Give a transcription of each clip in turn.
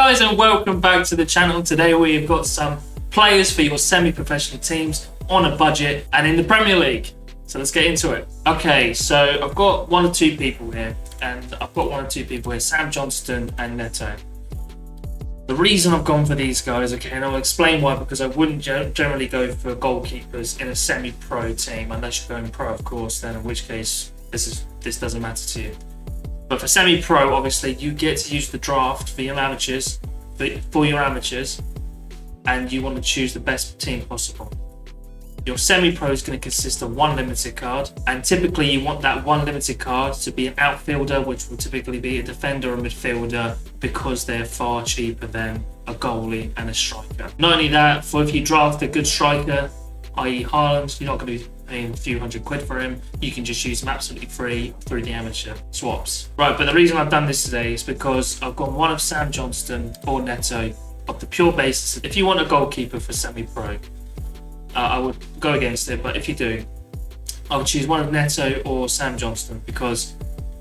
guys, and welcome back to the channel. Today we've got some players for your semi-professional teams on a budget and in the Premier League. So let's get into it. Okay, so I've got one or two people here, Sam Johnston and Neto. The reason I've gone for these guys, okay, and I'll explain why, because I wouldn't generally go for goalkeepers in a semi-pro team, unless you're going pro, of course, then in which case this doesn't matter to you. But for semi-pro, obviously, you get to use the draft for your amateurs, and you want to choose the best team possible. Your semi-pro is going to consist of one limited card, and typically you want that one limited card to be an outfielder, which will typically be a defender or a midfielder, because they're far cheaper than a goalie and a striker. Not only that, for if you draft a good striker, i.e. Haaland, you're not going to be paying a few £100 for him. You can just use him absolutely free through the amateur swaps. Right, but the reason I've done this today is because I've gone one of Sam Johnston or Neto of the pure basis. If you want a goalkeeper for semi-pro, I would go against it, but if you do, I would choose one of Neto or Sam Johnston because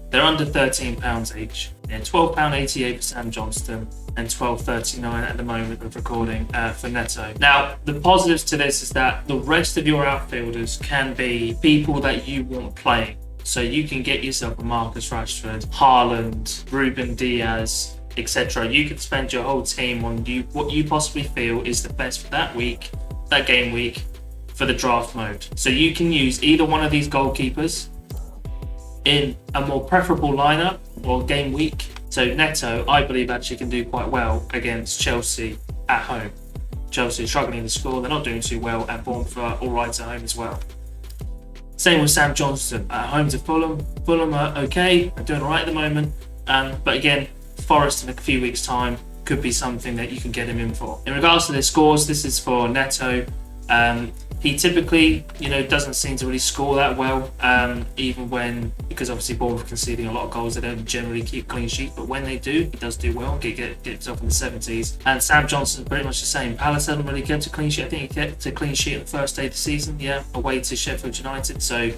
they're under £13 each. Yeah, £12.88 for Sam Johnston and £12.39 at the moment of recording for Neto. Now, the positives to this is that the rest of your outfielders can be people that you want playing. So you can get yourself a Marcus Rashford, Haaland, Ruben Diaz, etc. You can spend your whole team on what you possibly feel is the best for that week, that game week, for the draft mode. So you can use either one of these goalkeepers in a more preferable lineup or game week. So Neto, I believe, actually can do quite well against Chelsea at home. Chelsea are struggling to score, they're not doing too well, and Bournemouth are all right at home as well. Same with Sam Johnston at home to Fulham. Fulham are okay, they're doing all right at the moment, but again, Forest in a few weeks' time could be something that you can get him in for. In regards to their scores, this is for Neto. He typically, doesn't seem to really score that well, even when, because obviously Bournemouth conceding a lot of goals, they don't generally keep clean sheet, but when they do, he does do well, get himself in the 70s. And Sam Johnston's pretty much the same. Palace hasn't really kept a clean sheet. I think he kept a clean sheet on the first day of the season, away to Sheffield United. So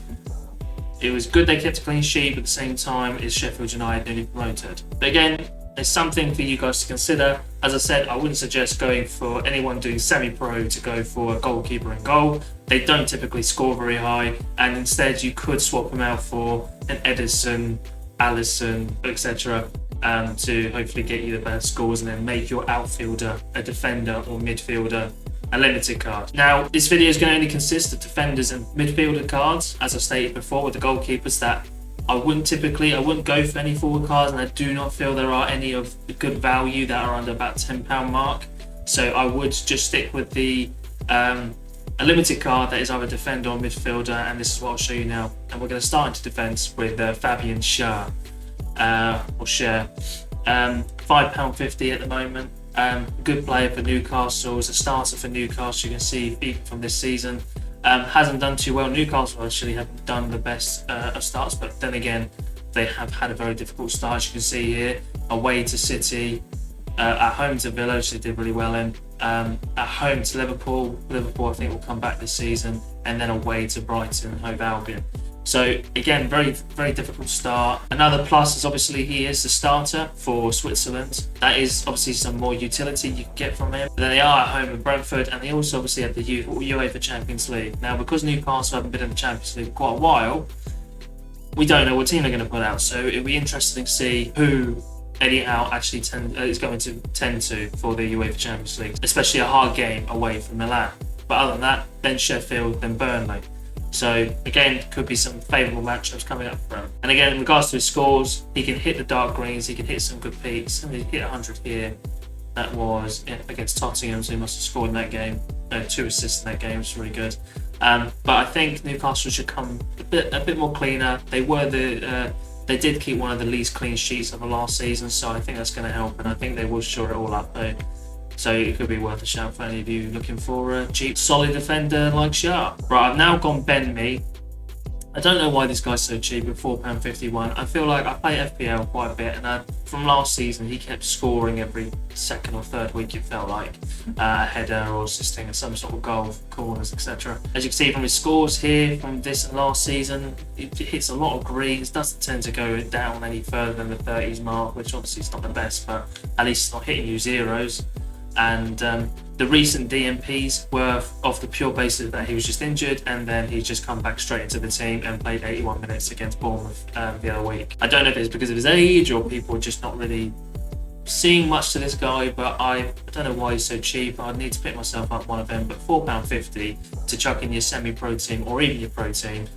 it was good they kept a clean sheet, but at the same time, it's Sheffield United newly promoted. But again, there's something for you guys to consider. As I said, I wouldn't suggest going for anyone doing semi-pro to go for a goalkeeper in goal. They don't typically score very high, and instead you could swap them out for an Edison, Allison, etc. To hopefully get you the best scores and then make your outfielder a defender or midfielder a limited card. Now, this video is going to only consist of defenders and midfielder cards, as I stated before, with the goalkeepers that I wouldn't go for any forward cards, and I do not feel there are any of good value that are under about £10 mark. So I would just stick with the a limited card that is either defender or midfielder, and this is what I'll show you now. And we're going to start into defence with Fabian Schär, £5.50 at the moment. Good player for Newcastle, is a starter for Newcastle. You can see even from this season. Hasn't done too well. Newcastle actually haven't done the best of starts, but then again, they have had a very difficult start. As you can see here, away to City, at home to Villa, which they did really well in, at home to Liverpool. Liverpool, I think, will come back this season, and then away to Brighton and Hove Albion. So again, very, very difficult start. Another plus is obviously he is the starter for Switzerland. That is obviously some more utility you can get from him. But then they are at home with Brentford, and they also obviously have the UEFA Champions League. Now, because Newcastle haven't been in the Champions League for quite a while, we don't know what team they're going to put out. So it'll be interesting to see who Eddie Howe actually is going to tend to for the UEFA Champions League, especially a hard game away from Milan. But other than that, then Sheffield, then Burnley. So again, could be some favourable matchups coming up for him. And again, in regards to his scores, he can hit the dark greens, he can hit some good peaks. And he hit 100 here. That was against Tottenham, so he must have scored in that game. 2 assists in that game, it's really good. But I think Newcastle should come a bit more cleaner. They did keep one of the least clean sheets of the last season, so I think that's going to help, and I think they will shore it all up though. So it could be worth a shout for any of you looking for a cheap, solid defender like Schär. Right, I've now gone Ben Mee. I don't know why this guy's so cheap at £4.51. I feel like I play FPL quite a bit, and from last season he kept scoring every second or third week, it felt like, a header or assisting some sort of goal, corners, etc. As you can see from his scores here from this and last season, it hits a lot of greens, doesn't tend to go down any further than the 30s mark, which obviously is not the best, but at least it's not hitting you zeros. And the recent DMPs were off the pure basis that he was just injured, and then he's just come back straight into the team and played 81 minutes against Bournemouth the other week. I don't know if it's because of his age or people are just not really seeing much to this guy, but I don't know why he's so cheap. I'd need to pick myself up one of them, but £4.50 to chuck in your semi-pro team or even your pro team.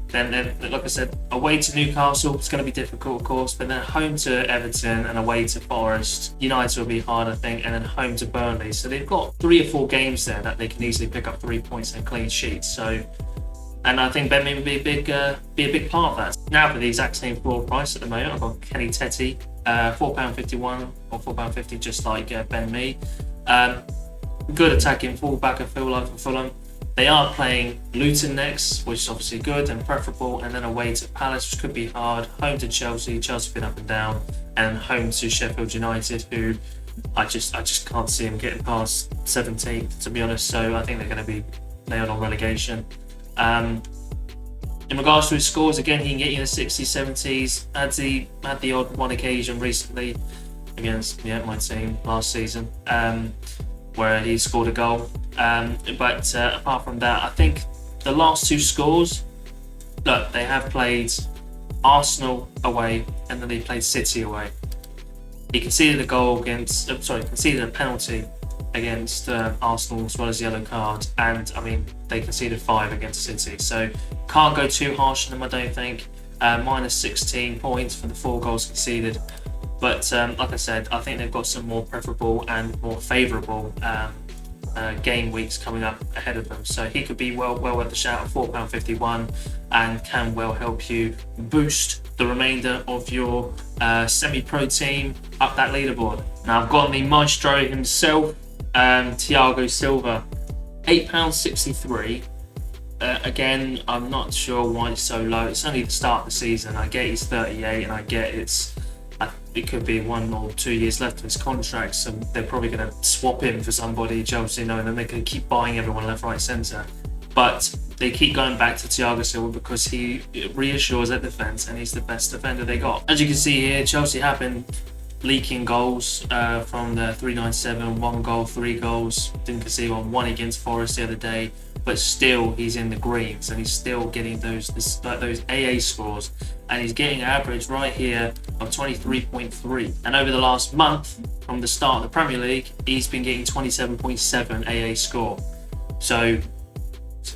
Then, like I said, away to Newcastle, it's going to be difficult, of course, but then home to Everton and away to Forest. United will be hard, I think, and then home to Burnley. So they've got 3 or 4 games there that they can easily pick up 3 points and clean sheets. So, and I think Ben Mee would be a big part of that. Now for the exact same floor price at the moment, I've got Kenny Tetty, £4.51 or £4.50, just like Ben Mee. Good attacking fullback, I feel like, for Fulham. They are playing Luton next, which is obviously good and preferable, and then away to Palace, which could be hard. Home to Chelsea, Chelsea been up and down, and home to Sheffield United, who I just can't see them getting past 17th, to be honest. So I think they're going to be nailed on relegation. In regards to his scores, again, he can get you in the 60s, 70s. Had the odd one occasion recently against my team last season, where he scored a goal. But apart from that, I think the last 2 scores, look, they have played Arsenal away and then they played City away. He conceded conceded a penalty against Arsenal as well as yellow card, and I mean they conceded 5 against City, so can't go too harsh on them, I don't think. Minus 16 points for the 4 goals conceded, but like I said, I think they've got some more preferable and more favourable game weeks coming up ahead of them, so he could be well worth the shout at £4.51 and can well help you boost the remainder of your semi-pro team up that leaderboard. Now I've got the maestro himself, Thiago Silva, £8.63. Again, I'm not sure why it's so low. It's only the start of the season. I get he's 38, and I get it could be 1 or 2 years left of his contract, so they're probably going to swap him for somebody, Chelsea, knowing that they can keep buying everyone left, right, centre. But they keep going back to Thiago Silva because he reassures their defence and he's the best defender they got. As you can see here, Chelsea have been leaking goals from the 397, 1 goal, 3 goals. Didn't concede one against Forest the other day, but still he's in the greens and he's still getting those AA scores, and he's getting an average right here of 23.3. And over the last month, from the start of the Premier League, he's been getting 27.7 AA score. So,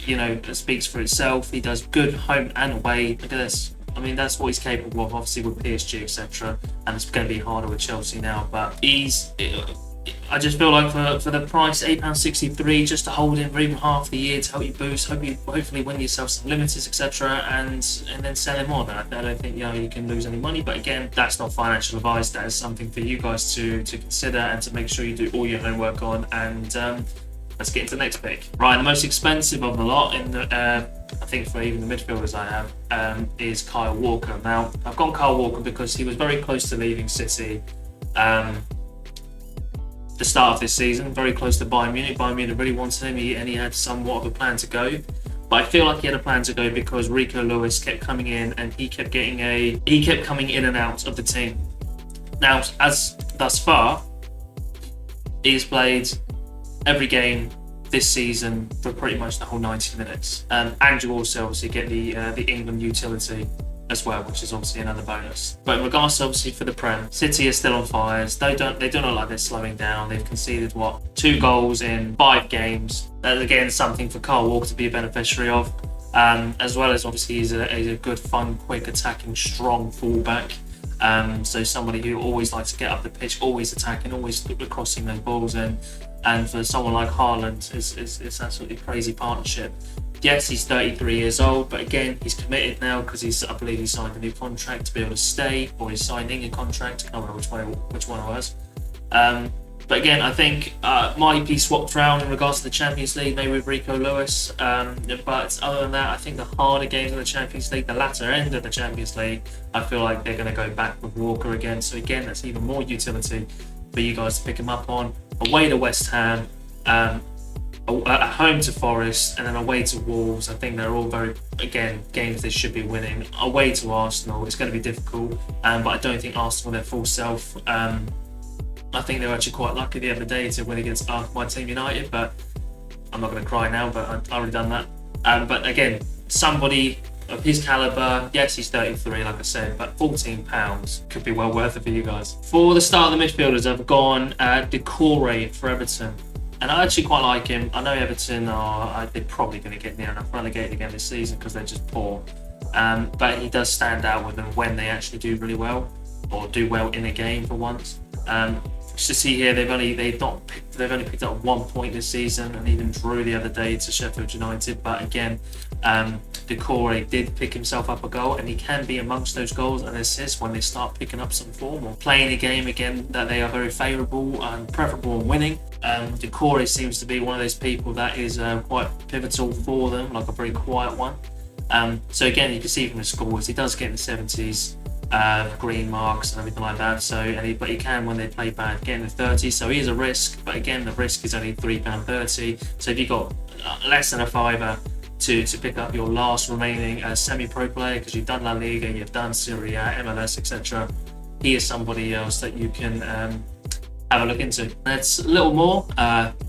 that speaks for itself. He does good home and away. Look at this. I mean, that's what he's capable of, obviously, with PSG, etc. And it's going to be harder with Chelsea now. But I just feel like for the price, £8.63, just to hold him for even half the year to help you boost, hopefully win yourself some limiteds, etc. And then sell him on. I don't think you can lose any money. But again, that's not financial advice. That is something for you guys to consider and to make sure you do all your homework on. And let's get into the next pick. Right, the most expensive of the lot, I think for even the midfielders I have, is Kyle Walker. Now, I've gone Kyle Walker because he was very close to leaving City the start of this season, very close to Bayern Munich. Bayern Munich really wanted him, and he had somewhat of a plan to go. But I feel like he had a plan to go because Rico Lewis kept coming in, and he kept coming in and out of the team. Now, as thus far, he's played every game this season for pretty much the whole 90 minutes. And you also obviously get the England utility as well, which is obviously another bonus. But in regards to obviously for the Prem, City are still on fire. They don't look like they're slowing down. They've conceded 2 goals in 5 games. That's again something for Kyle Walker to be a beneficiary of. As well as obviously he's a good, fun, quick, attacking, strong fullback. So somebody who always likes to get up the pitch, always attacking, always crossing those balls in. And for someone like Haaland, it's absolutely crazy partnership. Yes, he's 33 years old, but again, he's committed now because I believe he signed a new contract to be able to stay, or he's signing a contract. I don't know which one it was. But again, I think might be swapped around in regards to the Champions League, maybe with Rico Lewis. But other than that, I think the harder games in the Champions League, the latter end of the Champions League, I feel like they're going to go back with Walker again. So again, that's even more utility for you guys to pick him up on. Away to West Ham, at home to Forest, and then away to Wolves. I think they're all very, again, games they should be winning. Away to Arsenal, it's going to be difficult, but I don't think Arsenal are their full self. I think they were actually quite lucky the other day to win against my team United, but I'm not going to cry now, but I've already done that. But again, somebody of his calibre, yes, he's 33, like I said, but £14 could be well worth it for you guys. For the start of the midfielders, I've gone Decore for Everton. And I actually quite like him. I know Everton they're probably going to get near enough relegated again this season because they're just poor. But he does stand out with them when they actually do really well, or do well in a game for once. To see here, they've only picked up 1 point this season, and even drew the other day to Sheffield United. But again, Decore did pick himself up a goal, and he can be amongst those goals and assists when they start picking up some form or playing a game again that they are very favourable and preferable in winning. Decore seems to be one of those people that is quite pivotal for them, like a very quiet one. So again, you can see from the scores, he does get in the 70s. Green marks and everything like that. But he can, when they play bad, get in the 30s. So he is a risk, but again, the risk is only £3.30. So if you've got less than a fiver to pick up your last remaining semi-pro player, because you've done La Liga, you've done Serie A, MLS, etc., he is somebody else that you can have a look into. That's a little more.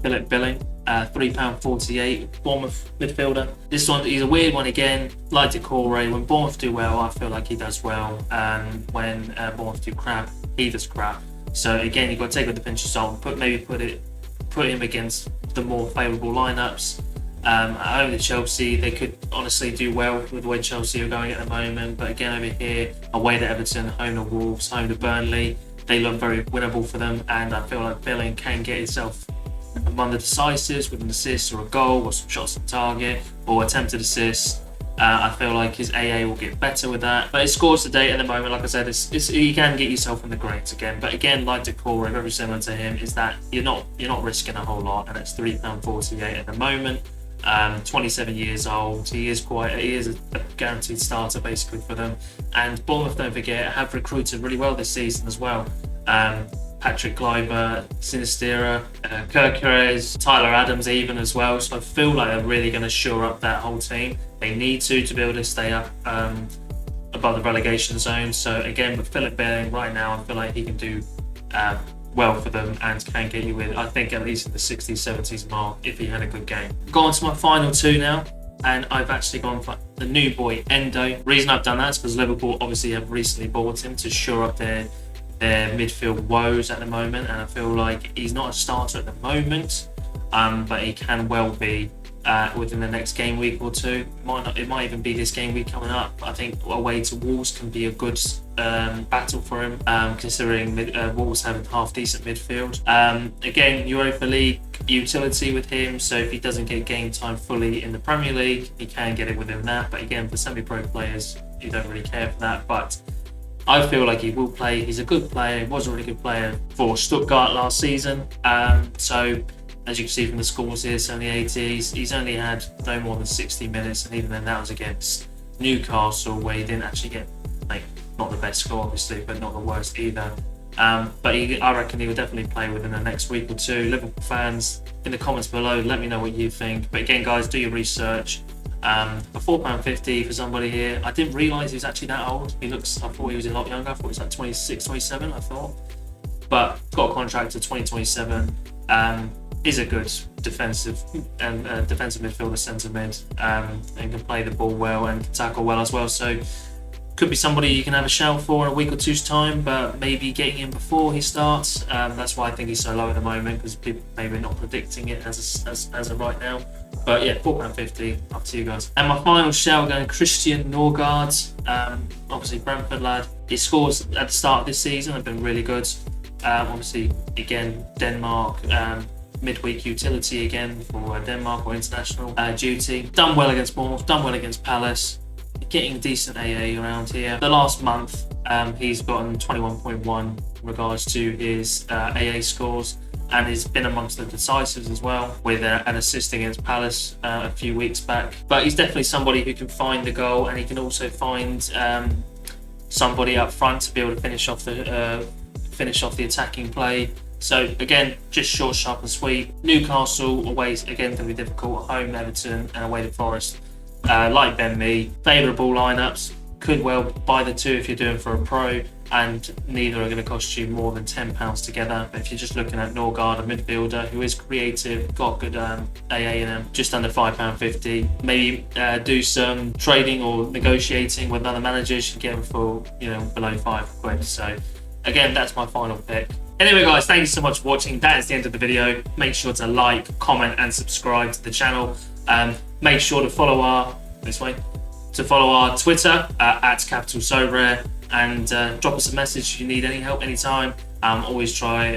Philip Billing. £3.48, Bournemouth midfielder. This one, he's a weird one again, like Decore. When Bournemouth do well, I feel like he does well, and when Bournemouth do crap, he does crap. So again, you've got to take it with a pinch of salt, put him against the more favourable lineups. At home to Chelsea, they could honestly do well with the way Chelsea are going at the moment, but again over here, away to Everton, home to Wolves, home to Burnley, they look very winnable for them, and I feel like Billing can get himself among the decisives with an assist or a goal or some shots on target or attempted assists. I feel like his AA will get better with that. But his scores to date at the moment, like I said, you can get yourself in the greats again. But again, like Decore, very similar to him, is that you're not risking a whole lot, and it's £3.48 at the moment. 27 years old. He is a guaranteed starter basically for them. And Bournemouth, don't forget, have recruited really well this season as well. Patrick Kleiber, Sinistera, Kirkeres, Tyler Adams even as well. So I feel like they're really going to shore up that whole team. They need to be able to stay up above the relegation zone. So again, with Philip Billing right now, I feel like he can do well for them and can get you in, I think, at least in the 60s, 70s mark if he had a good game. Go on to my final two now. And I've actually gone for the new boy, Endo. The reason I've done that is because Liverpool obviously have recently bought him to shore up their midfield woes at the moment, and I feel like he's not a starter at the moment, but he can well be within the next game week or two. It might even be this game week coming up. I think away to Wolves can be a good battle for him, considering Wolves have a half decent midfield. Again, Europa League utility with him, so if he doesn't get game time fully in the Premier League, he can get it within that. But again, for semi-pro players, you don't really care for that. But I feel like he will play. He's a good player. He was a really good player for Stuttgart last season. So as you can see from the scores here, 70-80s, he's only had no more than 60 minutes, and even then that was against Newcastle, where he didn't actually get, not the best score obviously, but not the worst either. But I reckon he will definitely play within the next week or two. Liverpool fans, in the comments below, let me know what you think. But again, guys, do your research. For £4.50 for somebody here. I didn't realise he was actually that old. I thought he was a lot younger. I thought he was like 26, 27, I thought. But got a contract to 2027. Is a good defensive midfielder, centre mid, and can play the ball well and can tackle well as well. So could be somebody you can have a shout for in a week or two's time, but maybe getting him before he starts. That's why I think he's so low at the moment, because people maybe not predicting it as of right now. But yeah, £4.50, up to you guys. And my final shout going Christian Norgard, obviously Brentford lad. His scores at the start of this season have been really good. Obviously, again, Denmark, midweek utility again for Denmark or international duty. Done well against Bournemouth, done well against Palace. Getting decent AA around here. The last month, he's gotten 21.1 in regards to his AA scores. and he's been amongst the decisives as well, with an assist against Palace a few weeks back. But he's definitely somebody who can find the goal, and he can also find somebody up front to be able to finish off the attacking play. So again, just short, sharp and sweet. Newcastle away, again, going to be difficult. Home Everton and away to Forest. Like Ben Mee, favourable lineups. Could well buy the two if you're doing for a pro, and neither are going to cost you more than £10 together. But if you're just looking at Norgard, a midfielder who is creative, got good AA in him, just under £5.50. Maybe do some trading or negotiating with other managers. You can get them for below £5. So again, that's my final pick. Anyway guys, thank you so much for watching. That is the end of the video. Make sure to like, comment and subscribe to the channel. Make sure to follow our Twitter at @Sorare, and drop us a message if you need any help anytime. I always try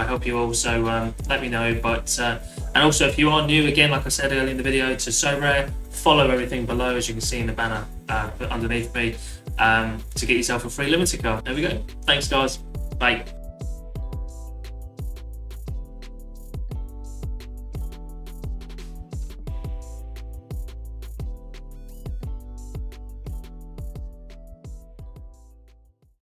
help you all, so let me know. But and also, if you are new, again, like I said earlier in the video, to Sorare, follow everything below, as you can see in the banner underneath me, to get yourself a free limited card. There we go. Thanks guys. Bye.